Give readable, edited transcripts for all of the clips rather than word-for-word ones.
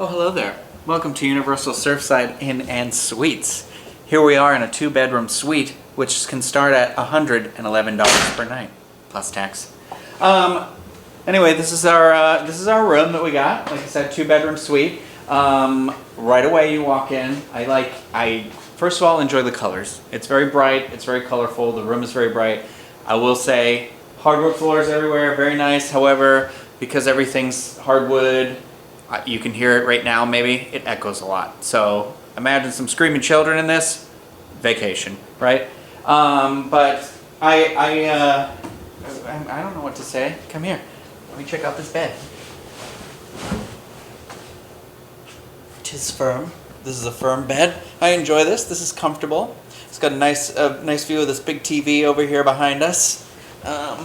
Oh, hello there. Welcome to Universal Surfside Inn and Suites. Here we are in a 2-bedroom suite, which can start at $111 per night, plus tax. Anyway, this is our room that we got. Like I said, 2-bedroom suite. Right away you walk in. I first of all enjoy the colors. It's very bright. It's very colorful. The room is very bright. I will say hardwood floors everywhere, very nice. However, because everything's hardwood, you can hear it right now. Maybe it echoes a lot. So imagine some screaming children in this. Vacation, right? But I don't know what to say. Come here. Let me check out this bed. Tis firm. This is a firm bed. I enjoy this. This is comfortable. It's got a nice view of this big TV over here behind us. I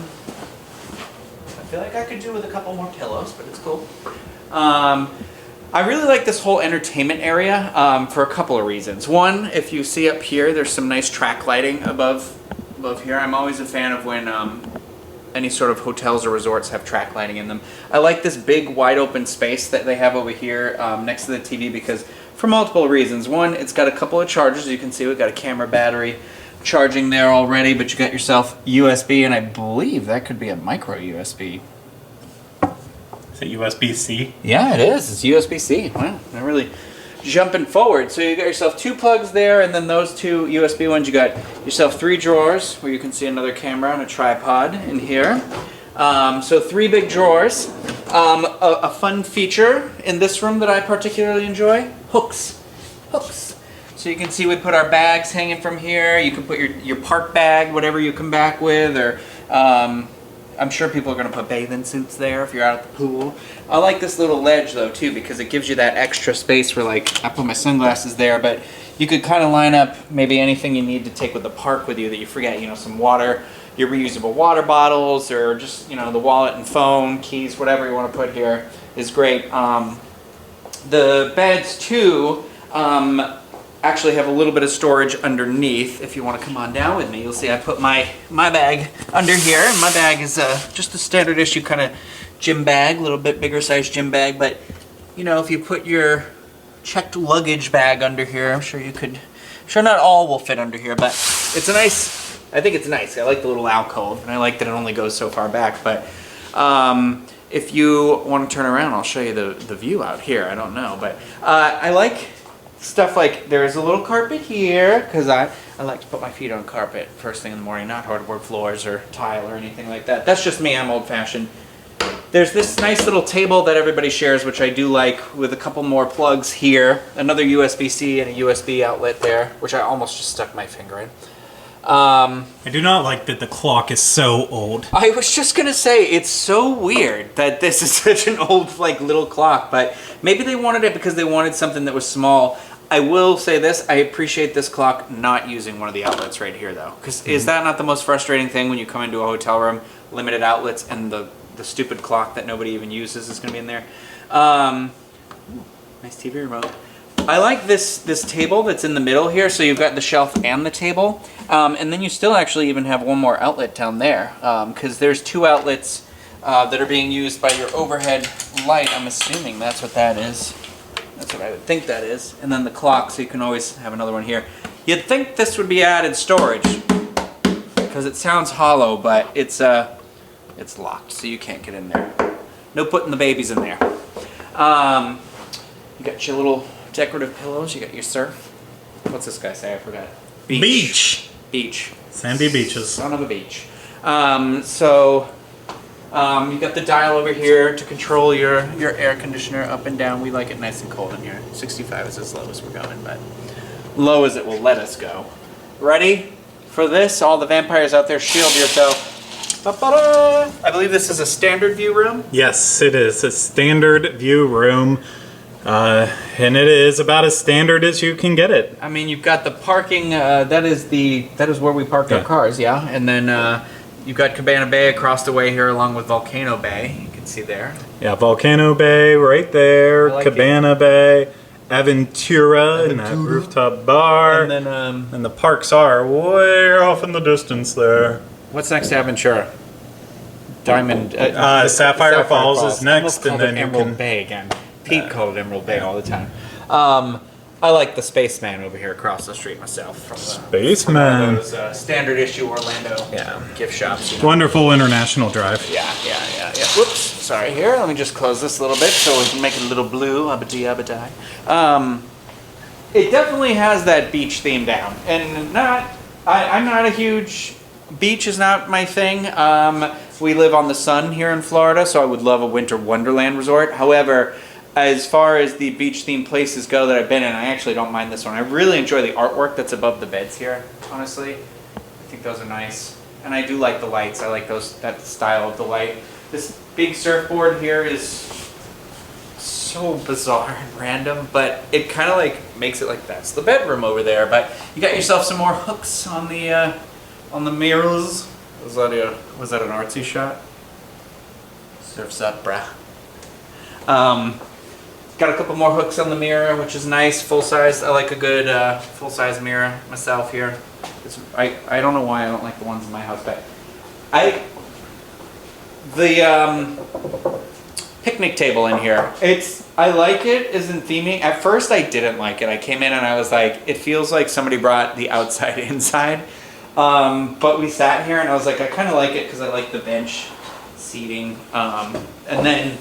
feel like I could do with a couple more pillows, but it's cool. I really like this whole entertainment area for a couple of reasons. One, if you see up here, there's some nice track lighting above here. I'm always a fan of when any sort of hotels or resorts have track lighting in them. I like this big wide open space that they have over here next to the TV because for multiple reasons. One, it's got a couple of chargers. As you can see, we've got a camera battery charging there already, but you got yourself USB, and I believe that could be a micro USB. Is it USB-C? Yeah, it is. It's USB-C. Wow, they're really jumping forward. So you got yourself 2 plugs there, and then those 2 USB ones. You got yourself 3 drawers where you can see another camera and a tripod in here. So 3 big drawers. A fun feature in this room that I particularly enjoy: hooks. Hooks. So you can see we put our bags hanging from here. You can put your park bag, whatever you come back with, or I'm sure people are going to put bathing suits there if you're out at the pool. I like this little ledge though too because it gives you that extra space where, like, I put my sunglasses there, but you could kind of line up maybe anything you need to take with the park with you that you forget, you know, some water, your reusable water bottles, or just, you know, the wallet and phone, keys, whatever you want to put here is great. The beds too actually have a little bit of storage underneath. If you want to come on down with me, you'll see I put my bag under here, and my bag is just a standard issue kind of gym bag, a little bit bigger size gym bag, but you know, if you put your checked luggage bag under here, I'm sure you could, sure not all will fit under here, but it's a nice, I think it's nice. I like the little alcove, and I like that it only goes so far back, but if you want to turn around, I'll show you the view out here. I don't know, but I like stuff like there's a little carpet here because I like to put my feet on carpet first thing in the morning, not hardwood floors or tile or anything like that. That's just me. I'm old-fashioned. There's this nice little table that everybody shares, which I do like, with a couple more plugs here, another USB-C and a USB outlet there, which I almost just stuck my finger in. I do not like that the clock is so old. I was just gonna say, it's so weird that this is such an old, like, little clock, but maybe they wanted it because they wanted something that was small. I will say this, I appreciate this clock not using one of the outlets right here though, because is that not the most frustrating thing when you come into a hotel room, limited outlets, and the stupid clock that nobody even uses is gonna be in there. Nice TV remote. I like this table that's in the middle here, so you've got the shelf and the table, and then you still actually even have one more outlet down there, because there's 2 outlets that are being used by your overhead light. I'm assuming that's what that is. That's what I would think that is. And then the clock, so you can always have another one here. You'd think this would be added storage, because it sounds hollow, but it's locked, so you can't get in there. No putting the babies in there. You got your little decorative pillows. You got your surf. What's this guy say? I forgot. Beach. Beach. Sandy beaches. Son of a beach. You got the dial over here to control your air conditioner up and down. We like it nice and cold in here. 65 is as low as we're going, but low as it will let us go. Ready for this? All the vampires out there, shield yourself. Ba-ba-da! I believe this is a standard view room. Yes, it is a standard view room. And it is about as standard as you can get it. I mean, you've got the parking. That is where we parked our cars, yeah. And then you've got Cabana Bay across the way here, along with Volcano Bay. You can see there. Yeah, Volcano Bay right there. Like Cabana Bay, Aventura, and that rooftop bar. And then and the parks are way off in the distance there. What's next to Aventura? Diamond. Sapphire Falls is next, and then Emerald Bay again. Pete called it Emerald Bay all the time. I like the Spaceman over here across the street myself. From Spaceman. Those standard issue Orlando gift shops. You know? Wonderful international drive. Yeah. Whoops, sorry here. Let me just close this a little bit so we can make it a little blue. Abba-dee. It definitely has that beach theme down. And I'm not a huge... Beach is not my thing. We live on the sun here in Florida, so I would love a winter wonderland resort. However, as far as the beach themed places go that I've been in, I actually don't mind this one. I really enjoy the artwork that's above the beds here, honestly. I think those are nice. And I do like the lights. I like that style of the light. This big surfboard here is so bizarre and random, but it kind of like makes it like that's the bedroom over there. But you got yourself some more hooks on the mirrors. Was that an artsy shot? Surf's up, bruh. Got a couple more hooks on the mirror, which is nice, full size. I like a good full size mirror myself here. I don't know why I don't like the ones in my house, but the picnic table in here. I like it. Isn't theming. At first, I didn't like it. I came in and I was like, it feels like somebody brought the outside inside. But we sat here and I was like, I kind of like it because I like the bench seating. And then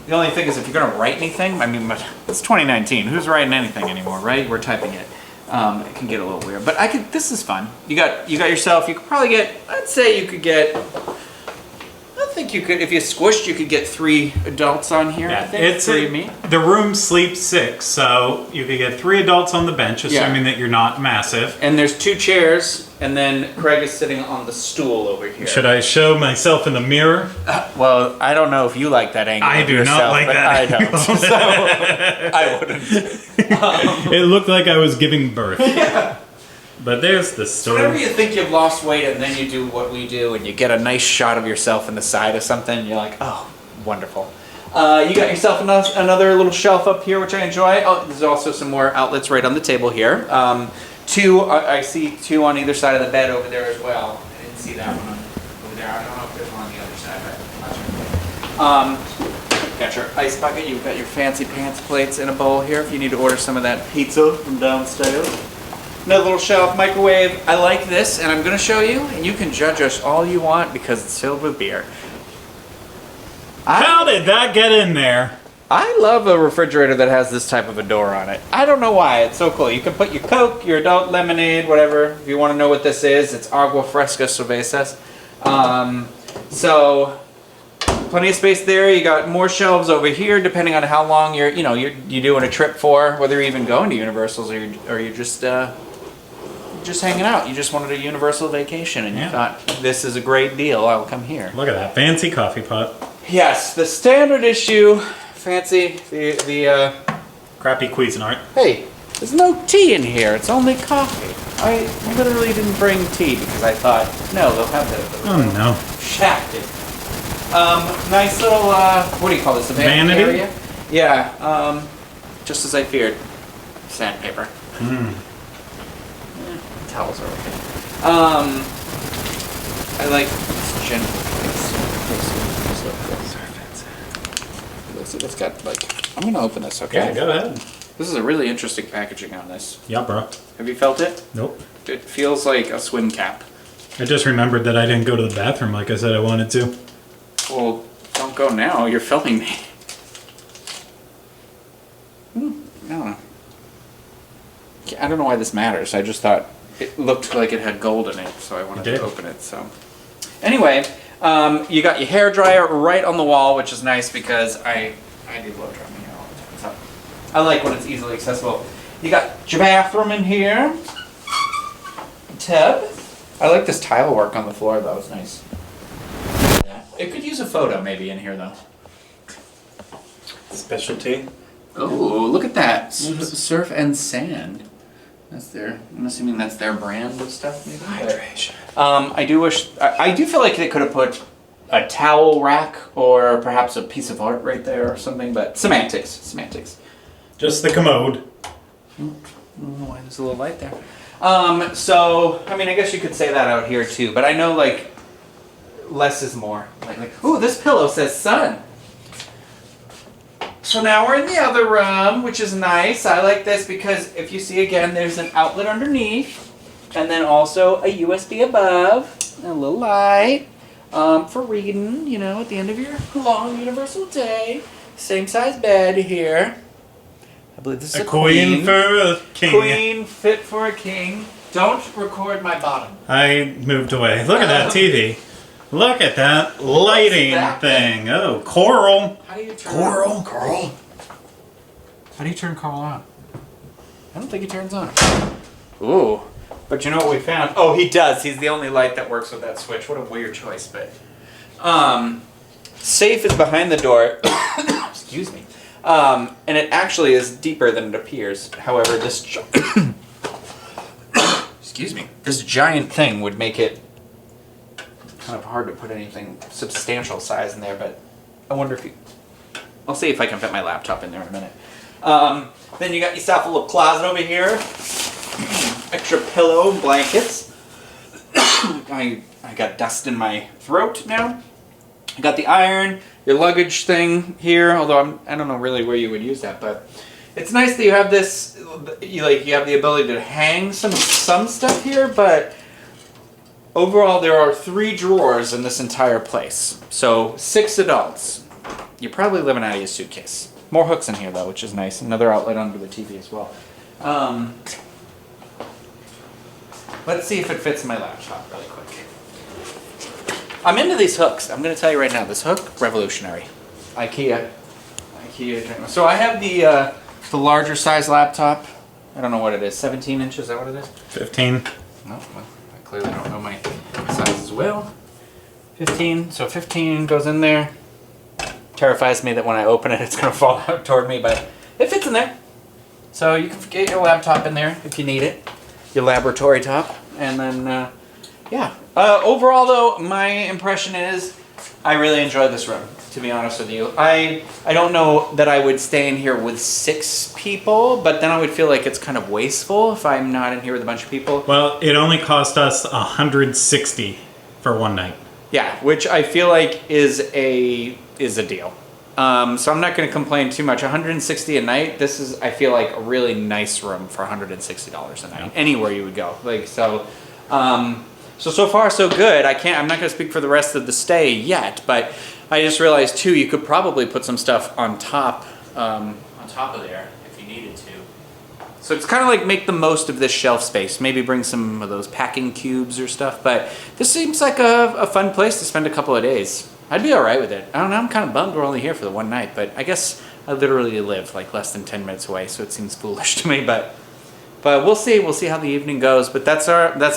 the only thing is if you're going to write anything, I mean, it's 2019. Who's writing anything anymore, right? We're typing it. It can get a little weird, but this is fun. You got yourself, you could probably get, I'd say you could get, I think you could, if you squished, you could get 3 adults on here. Yeah, I think. 3 me. The room sleeps 6, so you could get 3 adults on the bench, assuming that you're not massive. And there's 2 chairs, and then Craig is sitting on the stool over here. Should I show myself in the mirror? Well, I don't know if you like that angle. I do yourself, not like that. I don't, so I wouldn't. It looked like I was giving birth. Yeah. But there's the story. Whenever you think you've lost weight and then you do what we do and you get a nice shot of yourself in the side of something, and you're like, oh, wonderful. You got yourself another little shelf up here, which I enjoy. Oh, there's also some more outlets right on the table here. 2, I see 2 on either side of the bed over there as well. I didn't see that one over there. I don't know if there's one on the other side, but got your ice bucket. You've got your fancy pants plates in a bowl here if you need to order some of that pizza from downstairs. Another little shelf, microwave. I like this, and I'm going to show you, and you can judge us all you want because it's filled with beer. How did that get in there? I love a refrigerator that has this type of a door on it. I don't know why. It's so cool. You can put your Coke, your adult lemonade, whatever. If you want to know what this is, it's agua fresca cervezas. So plenty of space there. You got more shelves over here, depending on how long you're doing a trip for, whether you're even going to Universal's or you're just hanging out. You just wanted a Universal vacation and you thought, this is a great deal, I'll come here. Look at that fancy coffee pot. Yes, the standard issue, fancy, the crappy Cuisinart. Hey, there's no tea in here, it's only coffee. I literally didn't bring tea because I thought, no, they'll have that. Oh no. Shafted. Nice little, what do you call this, a vanity area? Yeah, just as I feared, sandpaper. Towels are okay. I like this gentle place. It's got like, I'm gonna open this, okay? Yeah, go ahead. This is a really interesting packaging on this. Yeah, bro. Have you felt it? Nope. It feels like a swim cap. I just remembered that I didn't go to the bathroom like I said I wanted to. Well, don't go now, you're filming me. I don't know why this matters. I just thought it looked like it had gold in it, so I wanted to open it. So, anyway, you got your hair dryer right on the wall, which is nice because I do blow dry my hair all the time. So I like when it's easily accessible. You got your bathroom in here. Tub. I like this tile work on the floor, though. It's nice. It could use a photo maybe in here, though. Specialty. Oh, look at that. Surf and Sand. I'm assuming that's their brand of stuff, maybe? Hydration. I do feel like they could have put a towel rack or perhaps a piece of art right there or something, but semantics. Just the commode. I don't know why there's a little light there. So, I mean, I guess you could say that out here too, but I know, like, less is more. Like, ooh, this pillow says sun. So now we're in the other room, which is nice. I like this because if you see again, there's an outlet underneath, and then also a USB above, and a little light for reading, you know, at the end of your long universal day. Same size bed here. I believe this is a queen for a king. Queen fit for a king. Don't record my bottom. I moved away. Look at that TV. Look at that lighting thing. Oh, coral. How do you turn Coral. How do you turn coral on? I don't think he turns on. Ooh. But you know what we found? Oh, he does. He's the only light that works with that switch. What a weird choice, but safe is behind the door. Excuse me. And it actually is deeper than it appears. However, this excuse me. This giant thing would make it kind of hard to put anything substantial size in there, but I wonder if you... I'll see if I can fit my laptop in there in a minute. Then you got yourself a little closet over here. Extra pillow, blankets. I got dust in my throat now. I got the iron, your luggage thing here, although I don't know really where you would use that, but it's nice that you have this, you have the ability to hang some stuff here, but overall, there are 3 drawers in this entire place. So 6 adults. You're probably living out of your suitcase. More hooks in here though, which is nice. Another outlet under the TV as well. Let's see if it fits my laptop really quick. I'm into these hooks. I'm going to tell you right now, this hook, revolutionary. IKEA. So I have the larger size laptop. I don't know what it is. 17 inches, is that what it is? 15. Oh, well, I clearly don't know my size as well. 15, so 15 goes in there. Terrifies me that when I open it, it's going to fall out toward me, but it fits in there. So you can get your laptop in there if you need it. Your laboratory top. And then, yeah. Overall, though, my impression is I really enjoyed this room, to be honest with you. I don't know that I would stay in here with 6 people, but then I would feel like it's kind of wasteful if I'm not in here with a bunch of people. Well, it only cost us $160 for one night. Yeah, which I feel like is a deal. So I'm not going to complain too much. $160 a night. This is, I feel like, a really nice room for $160 a night. Anywhere you would go, like so. So far so good. I'm not going to speak for the rest of the stay yet, but I just realized too you could probably put some stuff on top of there if you needed to. So it's kind of like make the most of this shelf space. Maybe bring some of those packing cubes or stuff. But this seems like a fun place to spend a couple of days. I'd be all right with it. I don't know. I'm kind of bummed we're only here for the one night, but I guess I literally live like less than 10 minutes away, so it seems foolish to me. But we'll see. We'll see how the evening goes. But that's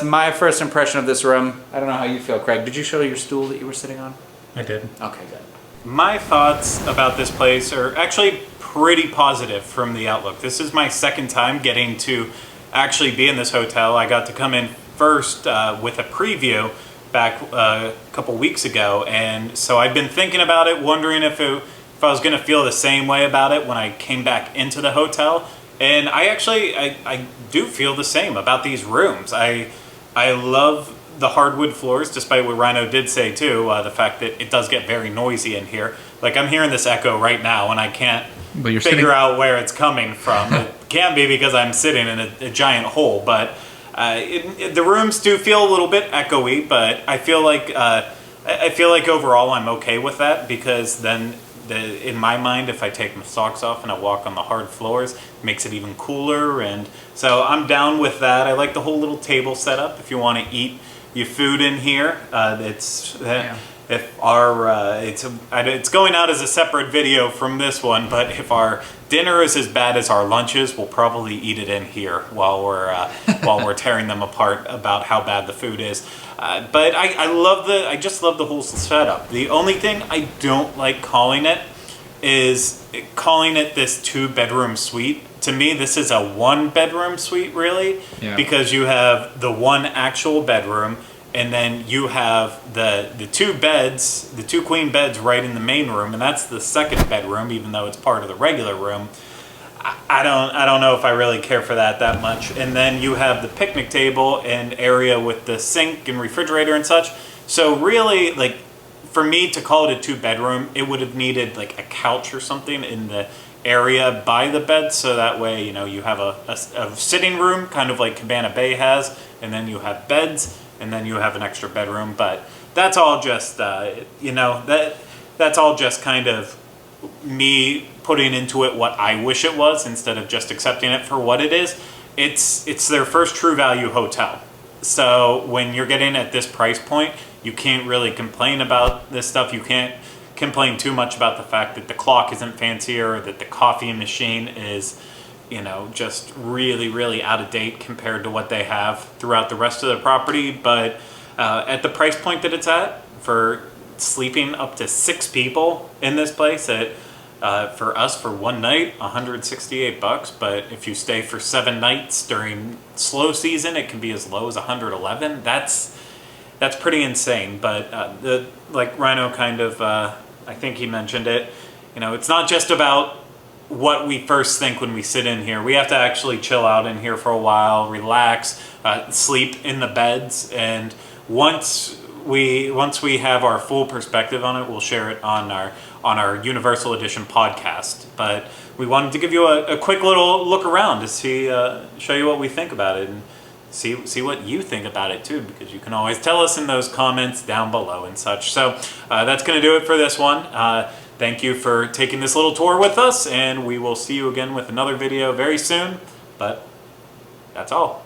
my first impression of this room. I don't know how you feel, Craig. Did you show your stool that you were sitting on? I did. Okay, good. My thoughts about this place are actually pretty positive from the outlook. This is my second time getting to actually be in this hotel. I got to come in first with a preview back a couple weeks ago, and so I'd been thinking about it, wondering if I was going to feel the same way about it when I came back into the hotel. And I do feel the same about these rooms. I love the hardwood floors, despite what Ryno did say too, the fact that it does get very noisy in here. Like, I'm hearing this echo right now, and I can't figure out where it's coming from. It can't be because I'm sitting in a giant hole, but the rooms do feel a little bit echoey. But I feel like overall I'm okay with that, because then in my mind, if I take my socks off and I walk on the hard floors, it makes it even cooler. And so I'm down with that. I like the whole little table setup if you want to eat your food in here. It's going out as a separate video from this one, but if our dinner is as bad as our lunches, we'll probably eat it in here while we're tearing them apart about how bad the food is. But I just love the whole setup. The only thing I don't like calling it is calling it this 2-bedroom suite. To me, this is a 1-bedroom suite, really, because you have the one actual bedroom, and then you have the 2 beds, the 2 queen beds right in the main room, and that's the 2nd bedroom, even though it's part of the regular room. I don't know if I really care for that much. And then you have the picnic table and area with the sink and refrigerator and such. So really, like, for me to call it a 2-bedroom, it would have needed like a couch or something in the area by the bed, so that way, you know, you have a sitting room, kind of like Cabana Bay has, and then you have beds, and then you have an extra bedroom. But that's all just, you know, that's all just kind of me putting into it what I wish it was instead of just accepting it for what it is. It's their first True Value hotel. So when you're getting at this price point, you can't really complain about this stuff. You can't complain too much about the fact that the clock isn't fancier, or that the coffee machine is, you know, just really, really out of date compared to what they have throughout the rest of the property. But at the price point that it's at, for sleeping up to 6 people in this place, at for us, for one night, $168. But if you stay for 7 nights during slow season, it can be as low as $111. That's pretty insane. But like Ryno kind of, I think he mentioned it, you know, it's not just about what we first think when we sit in here. We have to actually chill out in here for a while, relax, sleep in the beds, and once we have our full perspective on it, we'll share it on our Universal Edition podcast. But we wanted to give you a quick little look around to see, show you what we think about it, and see what you think about it too, because you can always tell us in those comments down below and such. So that's going to do it for this one. Thank you for taking this little tour with us, and we will see you again with another video very soon. But that's all.